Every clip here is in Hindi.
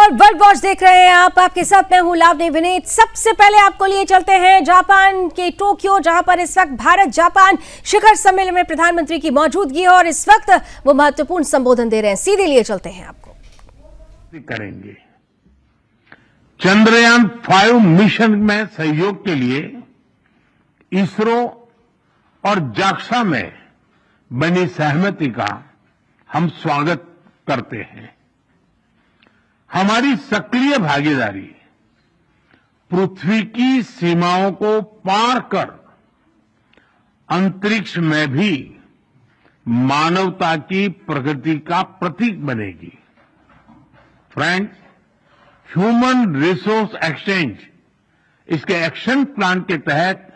नमस्कार, वर्ल्ड वॉच देख रहे हैं आप। आपके साथ मैं हूं लावनी विनीत। सबसे पहले आपको लिए चलते हैं जापान के टोक्यो, जहां पर इस वक्त भारत जापान शिखर सम्मेलन में प्रधानमंत्री की मौजूदगी है और इस वक्त वो महत्वपूर्ण संबोधन दे रहे हैं। सीधे लिए चलते हैं आपको। करेंगे चंद्रयान 5 मिशन में सहयोग के लिए इसरो और जाक्सा में बनी सहमति का हम स्वागत करते हैं। हमारी सक्रिय भागीदारी पृथ्वी की सीमाओं को पार कर अंतरिक्ष में भी मानवता की प्रगति का प्रतीक बनेगी। फ्रेंड्स, ह्यूमन रिसोर्स एक्सचेंज इसके एक्शन प्लान के तहत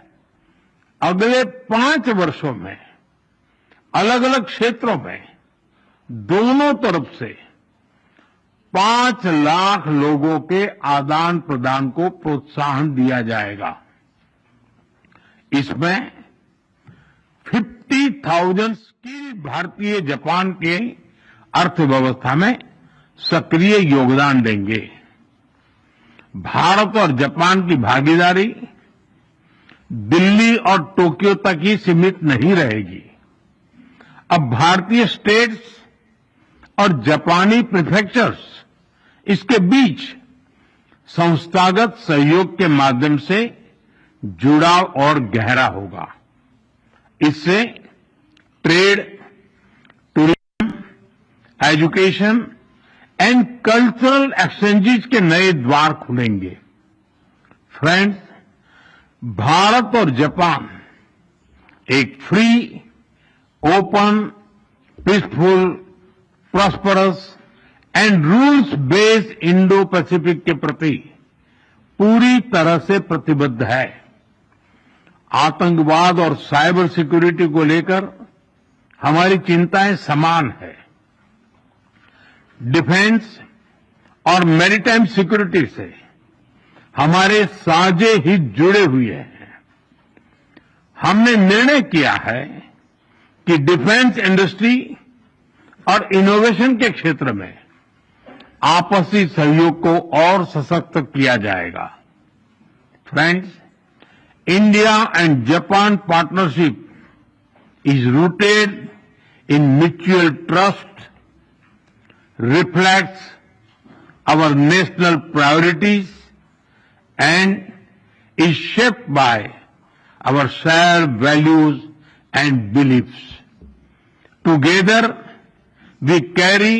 अगले 5 वर्षों में अलग अलग क्षेत्रों में दोनों तरफ से 5 लाख लोगों के आदान प्रदान को प्रोत्साहन दिया जाएगा। इसमें 50,000 स्किल्ड भारतीय जापान के अर्थव्यवस्था में सक्रिय योगदान देंगे। भारत और जापान की भागीदारी दिल्ली और टोक्यो तक ही सीमित नहीं रहेगी। अब भारतीय स्टेट्स और जापानी प्रीफेक्चर्स इसके बीच संस्थागत सहयोग के माध्यम से जुड़ाव और गहरा होगा। इससे trade, tourism, education and cultural exchanges के नए द्वार खुलेंगे। फ्रेंड्स, भारत और जापान एक free, open, peaceful, prosperous and rules based Indo Pacific के प्रति पूरी तरह से प्रतिबद्ध है। आतंकवाद और साइबर सिक्योरिटी को लेकर हमारी चिंताएं समान है। डिफेंस और मैरीटाइम सिक्योरिटी से हमारे साझे हित जुड़े हुए हैं। हमने निर्णय किया है कि डिफेंस इंडस्ट्री और इनोवेशन के क्षेत्र में आपसी सहयोग को और सशक्त किया जाएगा। Friends, India and Japan partnership is rooted in mutual trust, reflects our national priorities and is shaped by our shared values and beliefs. Together, we carry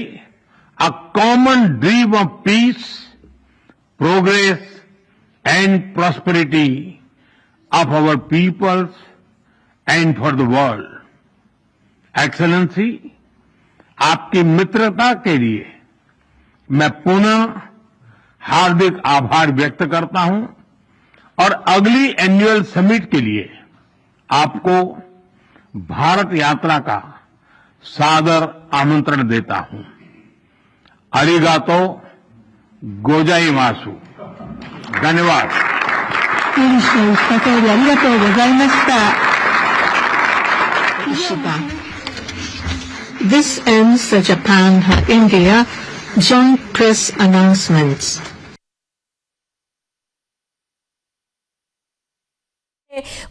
a common dream of peace, progress and prosperity of our peoples and for the world. Excellency, आपकी मित्रता के लिए मैं पुनः हार्दिक आभार व्यक्त करता हूं और अगली एनुअल समिट के लिए आपको भारत यात्रा का सादर आमंत्रण देता हूं। अरिगातो गोजाइमासु। धन्यवाद। This ends the Japan-India joint press announcements.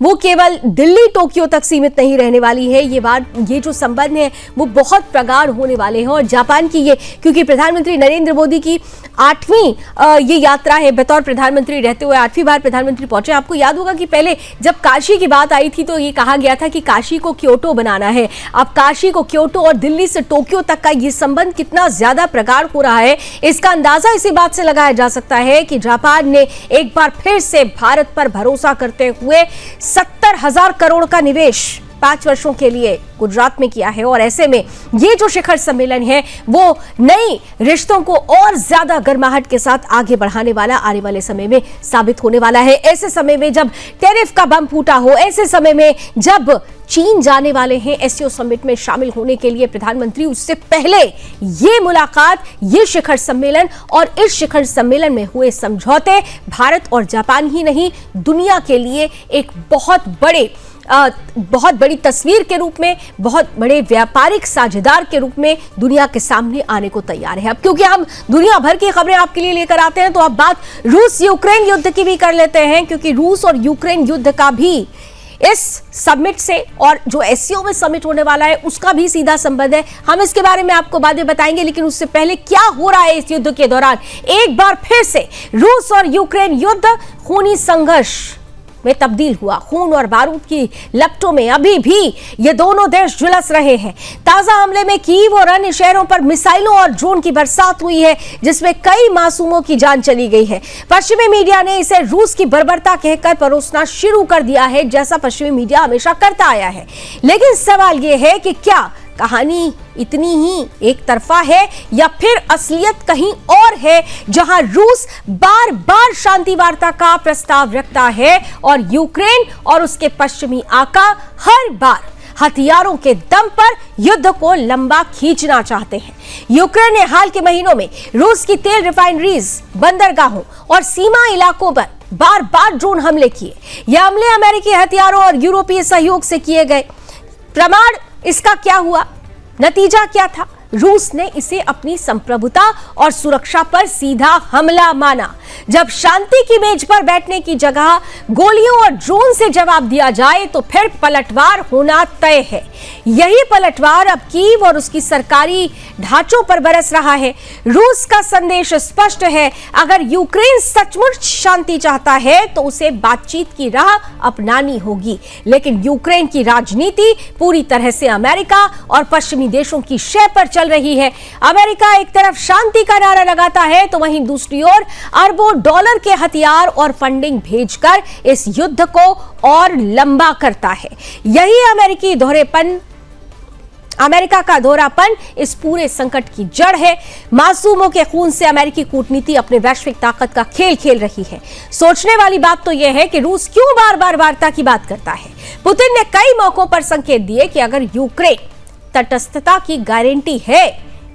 वो केवल दिल्ली टोक्यो तक सीमित नहीं रहने वाली है। ये जो संबंध है वो बहुत प्रगाढ़ होने वाले हैं। और जापान की ये, क्योंकि प्रधानमंत्री नरेंद्र मोदी की 8वीं ये यात्रा है, बतौर प्रधानमंत्री रहते हुए 8वीं बार प्रधानमंत्री पहुंचे। आपको याद होगा कि पहले जब काशी की बात आई थी तो ये कहा गया था कि काशी को क्योटो बनाना है। अब काशी को क्योटो और दिल्ली से टोक्यो तक का ये संबंध कितना ज्यादा प्रगाढ़ हो रहा है, इसका अंदाजा इसी बात से लगाया जा सकता है कि जापान ने एक बार फिर से भारत पर भरोसा करते हुए 70,000 करोड़ का निवेश 5 वर्षों के लिए गुजरात में किया है। और ऐसे में ये जो शिखर सम्मेलन है वो नई रिश्तों को और ज्यादा गर्माहट के साथ आगे बढ़ाने वाला आने वाले समय में साबित होने वाला है। ऐसे समय में जब टैरिफ का बम फूटा हो, ऐसे समय में जब चीन जाने वाले हैं एससीओ समिट में शामिल होने के लिए प्रधानमंत्री, उससे पहले ये मुलाकात, ये शिखर सम्मेलन और इस शिखर सम्मेलन में हुए समझौते भारत और जापान ही नहीं दुनिया के लिए एक बहुत बड़े बहुत बड़ी तस्वीर के रूप में, बहुत बड़े व्यापारिक साझेदार के रूप में दुनिया के सामने आने को तैयार है। अब क्योंकि हम दुनिया भर की खबरें आपके लिए लेकर आते हैं, तो अब बात रूस यूक्रेन युद्ध की भी कर लेते हैं, क्योंकि रूस और यूक्रेन युद्ध का भी इस समिट से और जो एससीओ में समिट होने वाला है उसका भी सीधा संबंध है। हम इसके बारे में आपको बाद में बताएंगे, लेकिन उससे पहले क्या हो रहा है इस युद्ध के दौरान। एक बार फिर से रूस और यूक्रेन युद्ध खूनी संघर्ष में तब्दील हुआ। खून और बारूद की लपटों में अभी भी ये दोनों देश झुलस रहे हैं। ताजा हमले में कीव और अन्य शहरों पर मिसाइलों और ड्रोन की बरसात हुई है, जिसमें कई मासूमों की जान चली गई है। पश्चिमी मीडिया ने इसे रूस की बर्बरता कहकर परोसना शुरू कर दिया है, जैसा पश्चिमी मीडिया हमेशा करता आया है। लेकिन सवाल यह है कि क्या कहानी इतनी ही एक तरफा है या फिर असलियत कहीं और है, जहां रूस बार बार शांति वार्ता का प्रस्ताव रखता है और यूक्रेन और उसके पश्चिमी आका हर बार हथियारों के दम पर युद्ध को लंबा खींचना चाहते हैं। यूक्रेन ने हाल के महीनों में रूस की तेल रिफाइनरीज, बंदरगाहों और सीमा इलाकों पर बार बार ड्रोन हमले किए। यह हमले अमेरिकी हथियारों और यूरोपीय सहयोग से किए गए। प्रमाण इसका क्या हुआ, नतीजा क्या था? रूस ने इसे अपनी संप्रभुता और सुरक्षा पर सीधा हमला माना। जब शांति की मेज पर बैठने की जगह गोलियों और ड्रोन से जवाब दिया जाए तो फिर पलटवार होना तय है। यही पलटवार अब कीव और उसकी सरकारी ढांचों पर बरस रहा है। रूस का संदेश स्पष्ट है, अगर यूक्रेन सचमुच शांति चाहता है तो उसे बातचीत की राह अपनानी होगी। लेकिन यूक्रेन की राजनीति पूरी तरह से अमेरिका और पश्चिमी देशों की शय पर चल रही है। अमेरिका एक तरफ शांति का नारा लगाता है तो वहीं दूसरी ओर अरबों डॉलर के हथियार और फंडिंग भेजकर इस युद्ध को और लंबा करता है। यही अमेरिका का दोहरापन इस पूरे संकट की जड़ है। मासूमों के खून से अमेरिकी कूटनीति अपने वैश्विक ताकत का खेल खेल रही है। सोचने वाली बात तो यह है कि रूस क्यों बार बार वार्ता की बात करता है। पुतिन ने कई मौकों पर संकेत दिए कि अगर यूक्रेन तटस्थता की गारंटी है,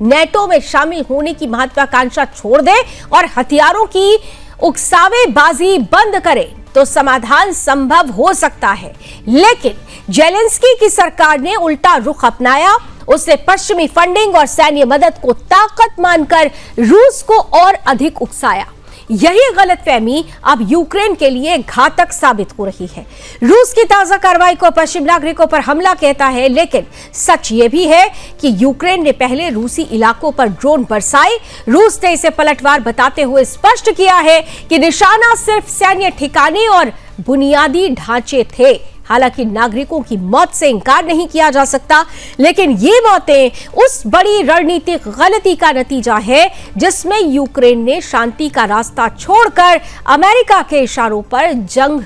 नेटो में शामिल होने की महत्वाकांक्षा छोड़ दे और हथियारों की उकसावेबाजी बंद करे तो समाधान संभव हो सकता है। लेकिन जेलेंस्की की सरकार ने उल्टा रुख अपनाया। उसने पश्चिमी फंडिंग और सैन्य मदद को ताकत मानकर रूस को और अधिक उकसाया। यही गलतफहमी अब यूक्रेन के लिए घातक साबित हो रही है। रूस की ताजा कार्रवाई को पश्चिम नागरिकों पर हमला कहता है, लेकिन सच ये भी है कि यूक्रेन ने पहले रूसी इलाकों पर ड्रोन बरसाए। रूस ने इसे पलटवार बताते हुए स्पष्ट किया है कि निशाना सिर्फ सैन्य ठिकाने और बुनियादी ढांचे थे। हालांकि नागरिकों की मौत से इंकार नहीं किया जा सकता, लेकिन ये मौतें उस बड़ी रणनीतिक गलती का नतीजा है जिसमें यूक्रेन ने शांति का रास्ता छोड़कर अमेरिका के इशारों पर जंग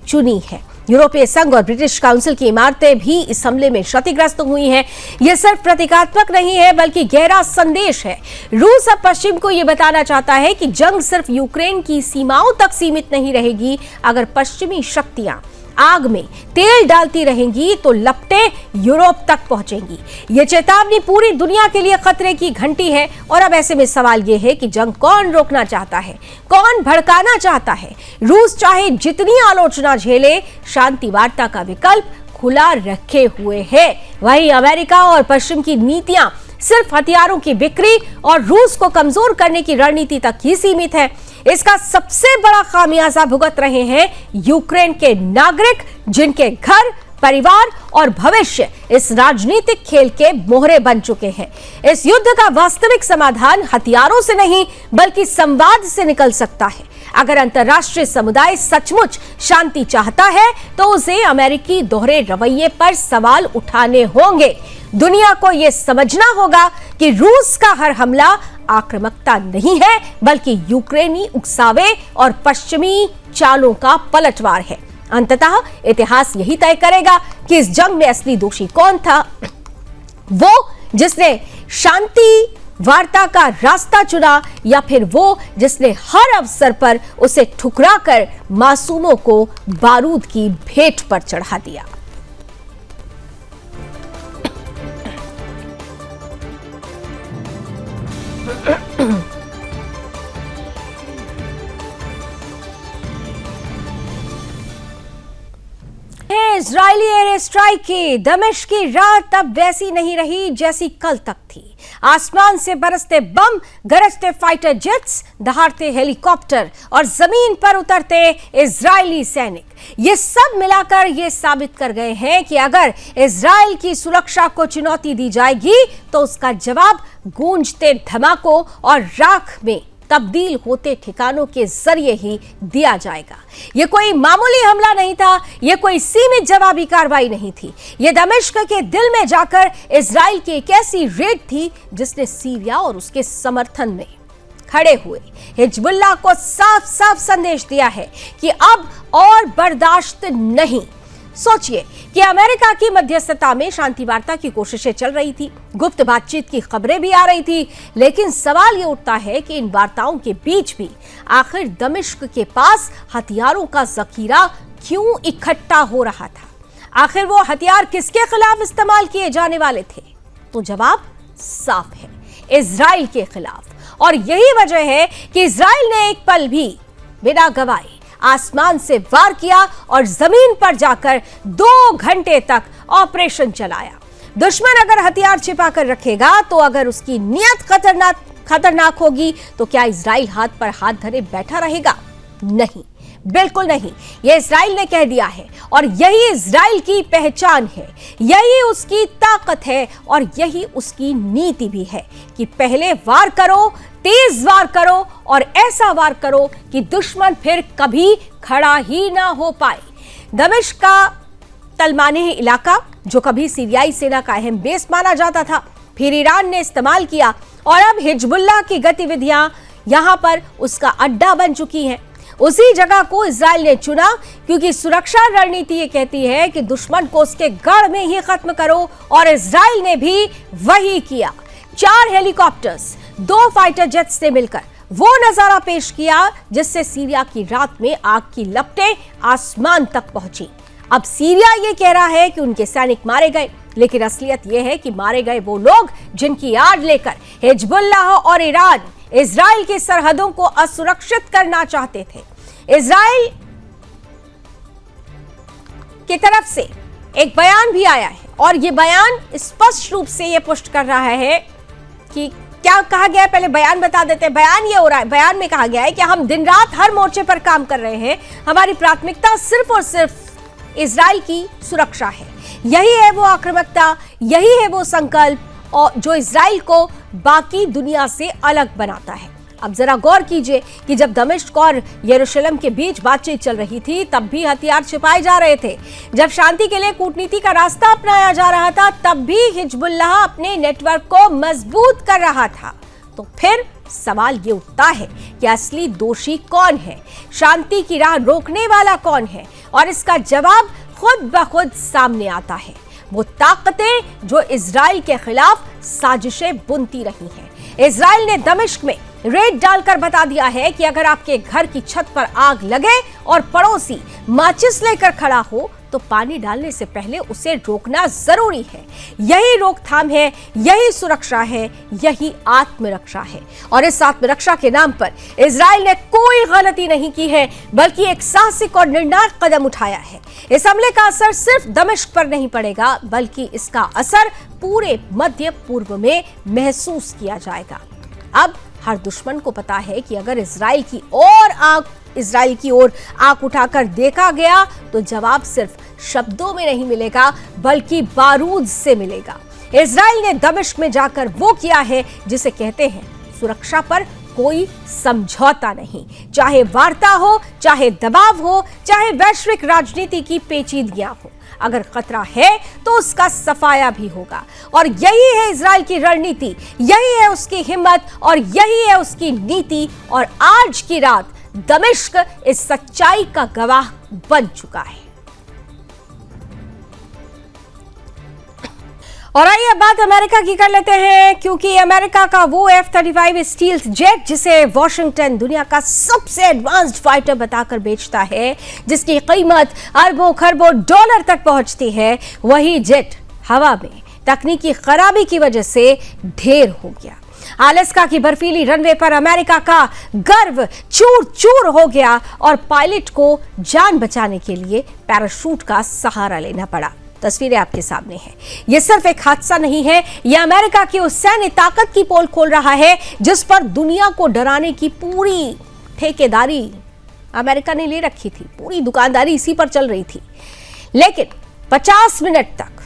चुनी है। यूरोपीय संघ और ब्रिटिश काउंसिल की इमारतें भी इस हमले में क्षतिग्रस्त हुई हैं। यह सिर्फ प्रतीकात्मक नहीं है, बल्कि गहरा संदेश है। रूस अब पश्चिम को यह बताना चाहता है कि जंग सिर्फ यूक्रेन की सीमाओं तक सीमित नहीं रहेगी। अगर पश्चिमी शक्तियां आग में तेल डालती रहेंगी तो लपटें यूरोप तक पहुंचेंगी। यह चेतावनी पूरी दुनिया के लिए खतरे की घंटी है। और अब ऐसे में सवाल यह है कि जंग कौन रोकना चाहता है, कौन भड़काना चाहता है। रूस चाहे जितनी आलोचना झेले, शांति वार्ता का विकल्प खुला रखे हुए है। वहीं अमेरिका और पश्चिम की नीतियां सिर्फ हथियारों की बिक्री और रूस को कमजोर करने की रणनीति तक ही सीमित है। इसका सबसे बड़ा खामियाजा भुगत रहे हैं यूक्रेन के नागरिक, जिनके घर, परिवार और भविष्य इस राजनीतिक खेल के मोहरे बन चुके हैं। इस युद्ध का वास्तविक समाधान हथियारों से नहीं, बल्कि संवाद से निकल सकता है। अगर अंतर्राष्ट्रीय समुदाय सचमुच शांति चाहता है तो उसे अमेरिकी दोहरे रवैये पर सवाल उठाने होंगे। दुनिया को यह समझना होगा कि रूस का हर हमला आक्रामकता नहीं है, बल्कि यूक्रेनी उकसावे और पश्चिमी चालों का पलटवार है। अंततः इतिहास यही तय करेगा कि इस जंग में असली दोषी कौन था, वो जिसने शांति वार्ता का रास्ता चुना या फिर वो जिसने हर अवसर पर उसे ठुकराकर मासूमों को बारूद की भेंट पर चढ़ा दिया। इजरायली एयर स्ट्राइक की दमिश्क की रात अब वैसी नहीं रही जैसी कल तक थी। आसमान से बरसते बम, गरजते फाइटर जेट्स, दहाड़ते हेलीकॉप्टर और जमीन पर उतरते इजरायली सैनिक, ये सब मिलाकर ये साबित कर गए हैं कि अगर इजराइल की सुरक्षा को चुनौती दी जाएगी तो उसका जवाब गूंजते धमाकों और राख में तब्दील होते ठिकानों के जरिए ही दिया जाएगा। यह कोई मामूली हमला नहीं था, यह कोई सीमित जवाबी कार्रवाई नहीं थी। यह दमिश्क के दिल में जाकर इजराइल की एक ऐसी रेड थी जिसने सीरिया और उसके समर्थन में खड़े हुए हिजबुल्लाह को साफ साफ संदेश दिया है कि अब और बर्दाश्त नहीं। सोचिए कि अमेरिका की मध्यस्थता में शांति वार्ता की कोशिशें चल रही थी, गुप्त बातचीत की खबरें भी आ रही थी, लेकिन सवाल ये उठता है कि इन वार्ताओं के बीच भी आखिर दमिश्क के पास हथियारों का जखीरा क्यों इकट्ठा हो रहा था? आखिर वो हथियार किसके खिलाफ इस्तेमाल किए जाने वाले थे? तो जवाब साफ है, इजराइल के खिलाफ। और यही वजह है कि इजराइल ने एक पल भी बिना गवाए आसमान से वार किया और जमीन पर जाकर 2 घंटे तक ऑपरेशन चलाया। दुश्मन अगर हथियार छिपा कर रखेगा तो अगर उसकी नीयत खतरनाक होगी तो क्या इजराइल हाथ पर हाथ धरे बैठा रहेगा? नहीं, बिल्कुल नहीं। यह इजराइल ने कह दिया है और यही इजराइल की पहचान है, यही उसकी ताकत है और यही उसकी नीति भी है कि पहले वार करो, तेज वार करो और ऐसा वार करो कि दुश्मन फिर कभी खड़ा ही ना हो पाए। दमिश्क का तलमानेह इलाका, जो कभी सीरियाई सेना का अहम बेस माना जाता था, फिर ईरान ने इस्तेमाल किया और अब हिजबुल्लाह की गतिविधियां यहां पर उसका अड्डा बन चुकी हैं। उसी जगह को इजराइल ने चुना क्योंकि सुरक्षा रणनीति ये कहती है कि दुश्मन को उसके गढ़ में ही खत्म करो और इजराइल ने भी वही किया। 4 हेलीकॉप्टर्स, 2 फाइटर जेट्स से मिलकर वो नजारा पेश किया जिससे सीरिया की रात में आग की लपटें आसमान तक पहुंची। अब सीरिया ये कह रहा है कि उनके सैनिक मारे गए, लेकिन असलियत यह है कि मारे गए वो लोग जिनकी आड़ लेकर हिजबुल्लाह और ईरान इजराइल की सरहदों को असुरक्षित करना चाहते थे। इजराइल की तरफ से एक बयान भी आया है और यह बयान स्पष्ट रूप से यह पुष्ट कर रहा है कि क्या कहा गया है। पहले बयान बता देते हैं। बयान ये हो रहा है, बयान में कहा गया है कि हम दिन रात हर मोर्चे पर काम कर रहे हैं, हमारी प्राथमिकता सिर्फ और सिर्फ इजराइल की सुरक्षा है। यही है वो आक्रामकता, यही है वो संकल्प और जो इजराइल को बाकी दुनिया से अलग बनाता है। अब जरा गौर कीजिए कि जब दमिश्क और यरूशलेम के बीच बातचीत चल रही थी तब भी हथियार छिपाए जा रहे थे। जब शांति के लिए कूटनीति का रास्ता अपनाया जा रहा था तब भी हिजबुल्लाह अपने नेटवर्क को मजबूत कर रहा था। तो फिर सवाल ये उठता है कि असली दोषी कौन है, शांति की राह रोकने वाला कौन है? और इसका जवाब खुद ब खुद सामने आता है। वो ताकतें जो इजराइल के खिलाफ साजिशें बुनती रही हैं। इजराइल ने दमिश्क में रेड डालकर बता दिया है कि अगर आपके घर की छत पर आग लगे और पड़ोसी माचिस लेकर खड़ा हो तो पानी डालने से पहले उसे रोकना जरूरी है। यही रोकथाम है, यही सुरक्षा है, यही आत्मरक्षा है। और इस आत्मरक्षा के नाम पर इजराइल ने कोई गलती नहीं की है, बल्कि एक साहसिक और निर्णायक कदम उठाया है। इस हमले का असर सिर्फ दमिश्क पर नहीं पड़ेगा, बल्कि इसका असर पूरे मध्य पूर्व में महसूस किया जाएगा। अब हर दुश्मन को पता है कि अगर इजराइल की ओर आंख उठाकर देखा गया तो जवाब सिर्फ शब्दों में नहीं मिलेगा, बल्कि बारूद से मिलेगा। इजराइल ने दमिश्क में जाकर वो किया है जिसे कहते हैं सुरक्षा पर कोई समझौता नहीं। चाहे वार्ता हो, चाहे दबाव हो, चाहे वैश्विक राजनीति की पेचीदगियां हो, अगर खतरा है तो उसका सफाया भी होगा। और यही है इजराइल की रणनीति, यही है उसकी हिम्मत और यही है उसकी नीति। और आज की रात दमिश्क इस सच्चाई का गवाह बन चुका है। और आइए बात अमेरिका की कर लेते हैं, क्योंकि अमेरिका का वो F-35 स्टील्थ जेट जिसे वॉशिंगटन दुनिया का सबसे एडवांस्ड फाइटर बताकर बेचता है, जिसकी कीमत अरबों खरबों डॉलर तक पहुंचती है, वही जेट हवा में तकनीकी खराबी की वजह से ढेर हो गया। अलास्का की बर्फीली रनवे पर अमेरिका का गर्व चूर चूर हो गया और पायलट को जान बचाने के लिए पैराशूट का सहारा लेना पड़ा। तस्वीरें आपके सामने हैं। यह सिर्फ एक हादसा नहीं है, यह अमेरिका की उस सैन्य ताकत की पोल खोल रहा है जिस पर दुनिया को डराने की पूरी ठेकेदारी अमेरिका ने ले रखी थी। पूरी दुकानदारी इसी पर चल रही थी। लेकिन 50 मिनट तक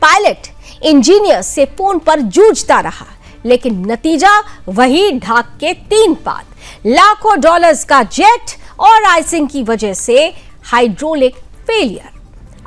पायलट इंजीनियर से फोन पर जूझता रहा, लेकिन नतीजा वही ढाक के 3 पात। लाखों डॉलर्स का जेट और आइसिंग की वजह से हाइड्रोलिक फेलियर।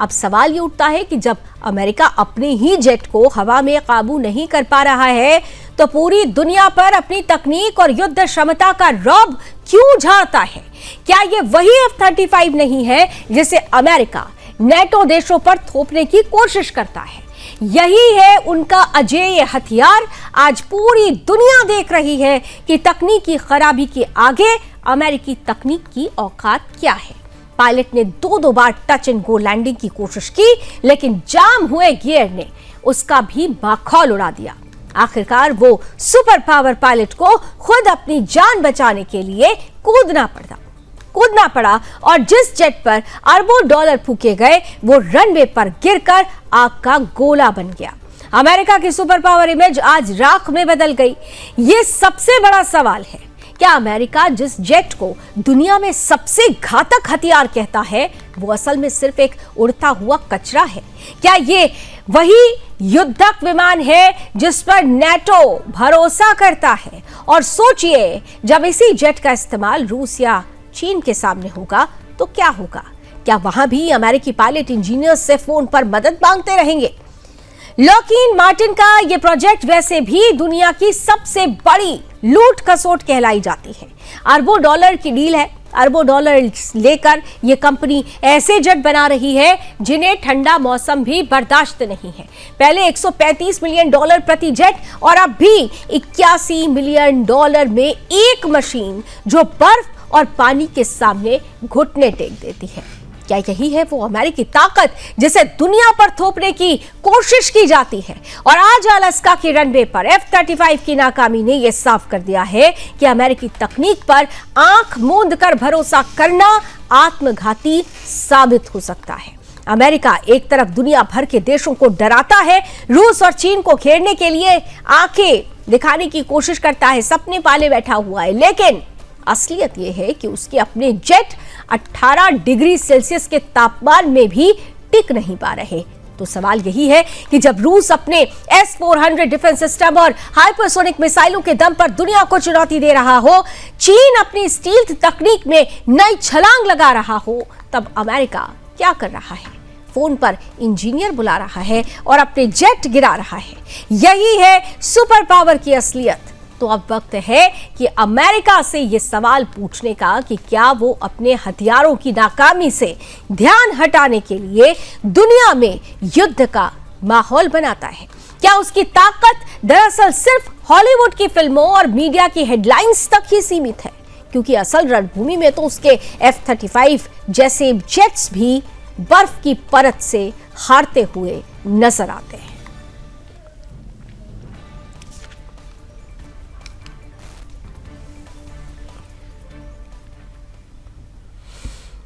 अब सवाल ये उठता है कि जब अमेरिका अपने ही जेट को हवा में काबू नहीं कर पा रहा है तो पूरी दुनिया पर अपनी तकनीक और युद्ध क्षमता का रौब क्यों झाड़ता है? क्या ये वही F-35 नहीं है जिसे अमेरिका नेटो देशों पर थोपने की कोशिश करता है? यही है उनका अजेय हथियार। आज पूरी दुनिया देख रही है कि तकनीकी खराबी के आगे अमेरिकी तकनीक की औकात क्या है। पायलट ने 2 बार टच एंड गो लैंडिंग की कोशिश की, लेकिन जाम हुए गियर ने उसका भी माखौल उड़ा दिया। आखिरकार वो सुपर पावर पायलट को खुद अपनी जान बचाने के लिए कूदना पड़ा और जिस जेट पर अरबों डॉलर फूके गए वो रनवे पर गिरकर आग का गोला बन गया। अमेरिका की सुपर पावर इमेज आज राख में बदल गई। ये सबसे बड़ा सवाल है, क्या अमेरिका जिस जेट को दुनिया में सबसे घातक हथियार कहता है वो असल में सिर्फ एक उड़ता हुआ कचरा है? क्या ये वही युद्धक विमान है जिस पर नेटो भरोसा करता है? और सोचिए, जब इसी जेट का इस्तेमाल रूस या चीन के सामने होगा तो क्या होगा? क्या वहां भी अमेरिकी पायलट इंजीनियर से फोन पर मदद मांगते रहेंगे? लॉकहीड मार्टिन का यह प्रोजेक्ट वैसे भी दुनिया की सबसे बड़ी लूट खसोट कहलाई जाती है। अरबों डॉलर की डील है। अरबों डॉलर लेकर यह कंपनी ऐसे जेट बना रही है जिन्हें ठंडा मौसम भी बर्दाश्त नहीं है। पहले 135 मिलियन डॉलर प्रति जेट और अब भी 81 मिलियन डॉलर में एक मशीन जो बर्फ और पानी के सामने घुटने टेक देती है। क्या यही है वो अमेरिकी ताकत जिसे दुनिया पर थोपने की कोशिश की जाती है? और आज अलास्का के रनवे पर F-35 की नाकामी ने यह साफ कर दिया है कि अमेरिकी तकनीक पर आंख मूंद कर भरोसा करना आत्मघाती साबित हो सकता है। अमेरिका एक तरफ दुनिया भर के देशों को डराता है, रूस और चीन को घेरने के लिए आंखें दिखाने की कोशिश करता है, सपने पाले बैठा हुआ है, लेकिन असलियत यह है कि उसके अपने जेट 18 डिग्री सेल्सियस के तापमान में भी टिक नहीं पा रहे। तो सवाल यही है कि जब रूस अपने S-400 डिफेंस सिस्टम और हाइपरसोनिक मिसाइलों के दम पर दुनिया को चुनौती दे रहा हो, चीन अपनी स्टील्थ तकनीक में नई छलांग लगा रहा हो, तब अमेरिका क्या कर रहा है? फोन पर इंजीनियर बुला रहा है और अपने जेट गिरा रहा है। यही है सुपर पावर की असलियत। तो अब वक्त है कि अमेरिका से यह सवाल पूछने का कि क्या वो अपने हथियारों की नाकामी से ध्यान हटाने के लिए दुनिया में युद्ध का माहौल बनाता है। क्या उसकी ताकत दरअसल सिर्फ हॉलीवुड की फिल्मों और मीडिया की हेडलाइंस तक ही सीमित है? क्योंकि असल रणभूमि में तो उसके F-35 जैसे जेट्स भी बर्फ की परत से हारते हुए नजर आते हैं।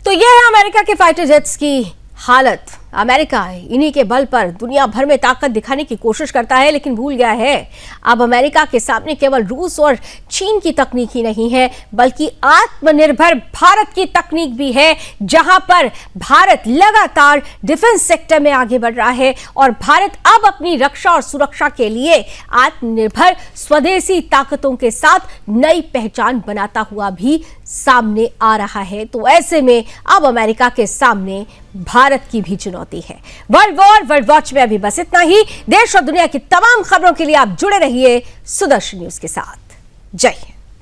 तो यह है अमेरिका के फाइटर जेट्स की हालत। अमेरिका इन्हीं के बल पर दुनिया भर में ताकत दिखाने की कोशिश करता है, लेकिन भूल गया है अब अमेरिका के सामने केवल रूस और चीन की तकनीक ही नहीं है, बल्कि आत्मनिर्भर भारत की तकनीक भी है, जहां पर भारत लगातार डिफेंस सेक्टर में आगे बढ़ रहा है और भारत अब अपनी रक्षा और सुरक्षा के लिए आत्मनिर्भर स्वदेशी ताकतों के साथ नई पहचान बनाता हुआ भी सामने आ रहा है। तो ऐसे में अब अमेरिका के सामने भारत की भी चुनौती है। वर्ल्ड वॉच में अभी बस इतना ही। देश और दुनिया की तमाम खबरों के लिए आप जुड़े रहिए सुदर्शन न्यूज के साथ। जय हिंद।